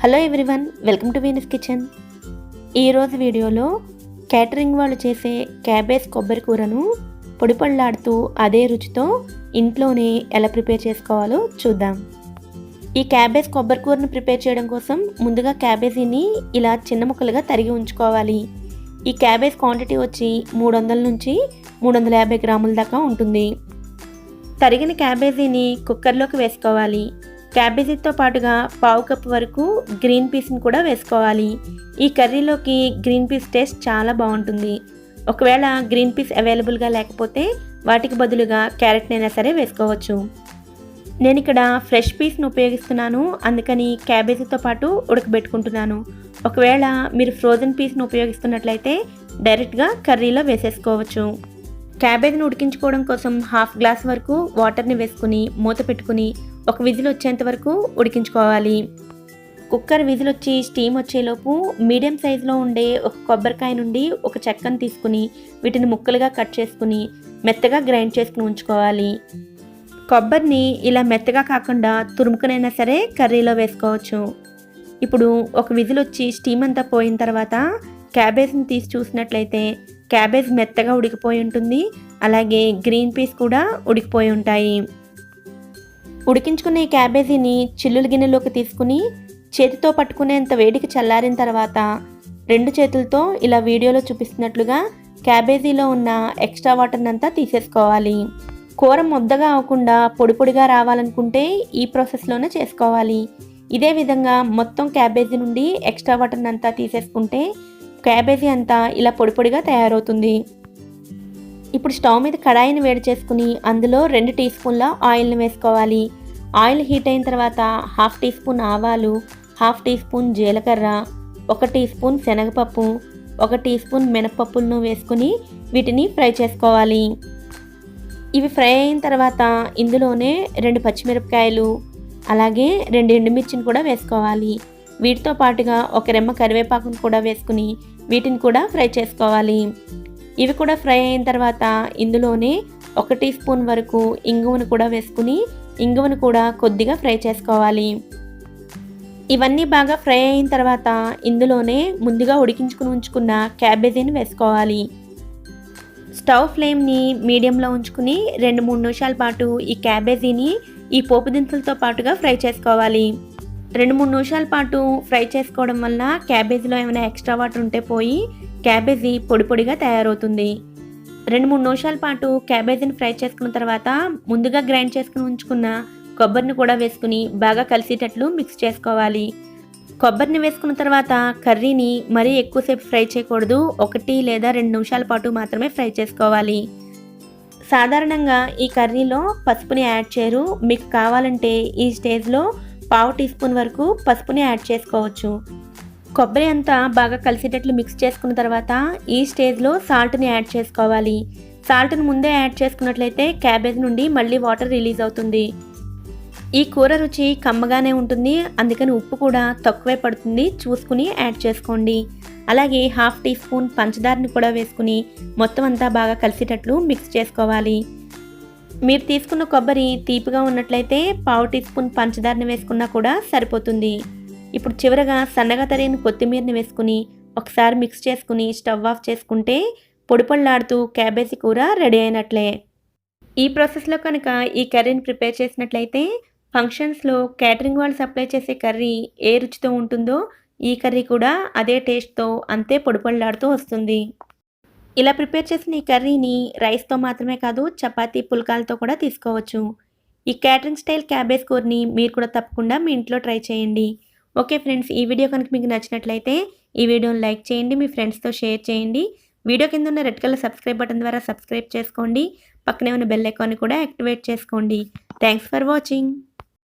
Hello everyone, welcome to Venus kitchen. ఈరోజు వీడియోలో catering వాళ్ళు చేసే క్యాబేజ్ కొబ్బరి కూరను పొడి పళ్ళాడుతూ అదే రుచితో ఇంట్లోనే ఎలా ప్రిపేర్ చేసుకోవాలో చూద్దాం. ఈ క్యాబేజ్ కొబ్బరి కూరను ప్రిపేర్ చేయడం కోసం ముందుగా క్యాబేజీని ఇలా చిన్న ముక్కలుగా తరిగి ఉంచుకోవాలి. ఈ క్యాబేజ్ క్వాంటిటీ వచ్చి 300 నుంచి 350 గ్రాముల దాకా ఉంటుంది. తరిగిన క్యాబేజీని కుక్కర్లోకి వేసుకోవాలి. క్యాబేజీతో పాటుగా పావు కప్పు వరకు గ్రీన్ పీస్ని కూడా వేసుకోవాలి. ఈ కర్రీలోకి గ్రీన్ పీస్ టేస్ట్ చాలా బాగుంటుంది. ఒకవేళ గ్రీన్ పీస్ అవైలబుల్గా లేకపోతే వాటికి బదులుగా క్యారెట్నైనా సరే వేసుకోవచ్చు. నేను ఇక్కడ ఫ్రెష్ పీస్ని ఉపయోగిస్తున్నాను, అందుకని క్యాబేజీతో పాటు ఉడకబెట్టుకుంటున్నాను. ఒకవేళ మీరు ఫ్రోజన్ పీస్ని ఉపయోగిస్తున్నట్లయితే డైరెక్ట్గా కర్రీలో వేసేసుకోవచ్చు. క్యాబేజీని ఉడికించుకోవడం కోసం 1/2 గ్లాస్ వరకు వాటర్ని వేసుకుని మూత పెట్టుకుని ఒక విజిల్ వచ్చేంత వరకు ఉడికించుకోవాలి. కుక్కర్ విజిల్ వచ్చి స్టీమ్ వచ్చేలోపు మీడియం సైజులో ఉండే ఒక కొబ్బరికాయ నుండి ఒక చెక్కను తీసుకుని వీటిని ముక్కలుగా కట్ చేసుకుని మెత్తగా గ్రైండ్ చేసుకుని ఉంచుకోవాలి. కొబ్బరిని ఇలా మెత్తగా కాకుండా తురుముకునైనా సరే కర్రీలో వేసుకోవచ్చు. ఇప్పుడు ఒక విజిల్ వచ్చి స్టీమ్ అంతా పోయిన తర్వాత క్యాబేజ్ని తీసి చూసినట్లయితే క్యాబేజ్ మెత్తగా ఉడికిపోయి ఉంటుంది, అలాగే గ్రీన్ పీస్ కూడా ఉడికిపోయి ఉంటాయి. ఉడికించుకున్న ఈ క్యాబేజీని చిల్లుల గిన్నెలోకి తీసుకుని చేతితో పట్టుకునేంత వేడికి చల్లారిన తర్వాత 2 చేతులతో ఇలా వీడియోలో చూపిస్తున్నట్లుగా క్యాబేజీలో ఉన్న ఎక్స్ట్రా వాటర్ని అంతా తీసేసుకోవాలి. కూర ముద్దగా అవ్వకుండా పొడి పొడిగా రావాలనుకుంటే ఈ ప్రాసెస్లోనే చేసుకోవాలి. ఇదే విధంగా మొత్తం క్యాబేజీ నుండి ఎక్స్ట్రా వాటర్ని అంతా తీసేసుకుంటే క్యాబేజీ అంతా ఇలా పొడి పొడిగా తయారవుతుంది. ఇప్పుడు స్టవ్ మీద కడాయిని వేడి చేసుకుని అందులో 2 టీ స్పూన్ల ఆయిల్ని వేసుకోవాలి. ఆయిల్ హీట్ అయిన తర్వాత 1/2 టీ స్పూన్ ఆవాలు, 1/2 టీ స్పూన్ జీలకర్ర, 1 టీ స్పూన్ శనగపప్పు, 1 టీ స్పూన్ మినపప్పులను వేసుకుని వీటిని ఫ్రై చేసుకోవాలి. ఇవి ఫ్రై అయిన తర్వాత ఇందులోనే 2 పచ్చిమిరపకాయలు, అలాగే 2 ఎండుమిర్చిని కూడా వేసుకోవాలి. వీటితో పాటుగా 1 రెమ్మ కరివేపాకును కూడా వేసుకుని వీటిని కూడా ఫ్రై చేసుకోవాలి. ఇవి కూడా ఫ్రై అయిన తర్వాత ఇందులోనే 1 టీ స్పూన్ వరకు ఇంగువను కూడా వేసుకుని ఇంగువను కూడా కొద్దిగా ఫ్రై చేసుకోవాలి. ఇవన్నీ బాగా ఫ్రై అయిన తర్వాత ఇందులోనే ముందుగా ఉడికించుకుని ఉంచుకున్న క్యాబేజీని వేసుకోవాలి. స్టవ్ ఫ్లేమ్ని మీడియంలో ఉంచుకుని 2-3 నిమిషాల పాటు ఈ క్యాబేజీని ఈ పోపు దినుసులతో పాటుగా ఫ్రై చేసుకోవాలి. 2-3 నిమిషాల పాటు ఫ్రై చేసుకోవడం వల్ల క్యాబేజీలో ఏమైనా ఎక్స్ట్రా వాటర్ ఉంటే పోయి క్యాబేజీ పొడి పొడిగా తయారవుతుంది. 2-3 నిమిషాల పాటు క్యాబేజీని ఫ్రై చేసుకున్న తర్వాత ముందుగా గ్రైండ్ చేసుకుని ఉంచుకున్న కొబ్బరిని కూడా వేసుకుని బాగా కలిసేటట్లు మిక్స్ చేసుకోవాలి. కొబ్బరిని వేసుకున్న తర్వాత కర్రీని మరీ ఎక్కువసేపు ఫ్రై చేయకూడదు, 1 లేదా 2 నిమిషాల పాటు మాత్రమే ఫ్రై చేసుకోవాలి. సాధారణంగా ఈ కర్రీలో పసుపుని యాడ్ చేయరు. మీకు కావాలంటే ఈ స్టేజ్లో 1/2 టీ స్పూన్ వరకు పసుపుని యాడ్ చేసుకోవచ్చు. కొబ్బరి అంతా బాగా కలిసేటట్లు మిక్స్ చేసుకున్న తర్వాత ఈ స్టేజ్లో సాల్ట్ని యాడ్ చేసుకోవాలి. సాల్ట్ని ముందే యాడ్ చేసుకున్నట్లయితే క్యాబేజ్ నుండి మళ్ళీ వాటర్ రిలీజ్ అవుతుంది. ఈ కూర రుచి కమ్మగానే ఉంటుంది, అందుకని ఉప్పు కూడా తక్కువే పడుతుంది, చూసుకుని యాడ్ చేసుకోండి. అలాగే 1/2 టీ స్పూన్ పంచదారని కూడా వేసుకుని మొత్తం అంతా బాగా కలిసేటట్లు మిక్స్ చేసుకోవాలి. మీరు తీసుకున్న కొబ్బరి తీపిగా ఉన్నట్లయితే 1/2 టీ స్పూన్ పంచదారని వేసుకున్నా కూడా సరిపోతుంది. ఇప్పుడు చివరగా సన్నగా తరిగిన కొత్తిమీరని వేసుకుని ఒకసారి మిక్స్ చేసుకుని స్టవ్ ఆఫ్ చేసుకుంటే పొడి పొడిలాడుతూ క్యాబేజీ కూర రెడీ అయినట్లే. ఈ ప్రాసెస్లో కనుక ఈ కర్రీని ప్రిపేర్ చేసినట్లయితే ఫంక్షన్స్లో క్యాటరింగ్ వాళ్ళు సప్లై చేసే కర్రీ ఏ రుచితో ఉంటుందో ఈ కర్రీ కూడా అదే టేస్ట్తో అంతే పొడి పొడిలాడుతూ వస్తుంది. ఇలా ప్రిపేర్ చేసిన ఈ కర్రీని రైస్తో మాత్రమే కాదు, చపాతీ పుల్కాలతో కూడా తీసుకోవచ్చు. ఈ క్యాటరింగ్ స్టైల్ క్యాబేజ్ కూరని మీరు కూడా తప్పకుండా మీ ఇంట్లో ట్రై చేయండి. ఓకే ఫ్రెండ్స్, ఈ వీడియో కనుక మీకు నచ్చినట్లయితే ఈ వీడియోని లైక్ చేయండి, మీ ఫ్రెండ్స్తో షేర్ చేయండి. వీడియో కింద ఉన్న రెడ్ కలర్ సబ్స్క్రైబ్ బటన్ ద్వారా సబ్స్క్రైబ్ చేసుకోండి. పక్కనే ఉన్న బెల్ ఐకాన్ని కూడా యాక్టివేట్ చేసుకోండి. Thanks for watching.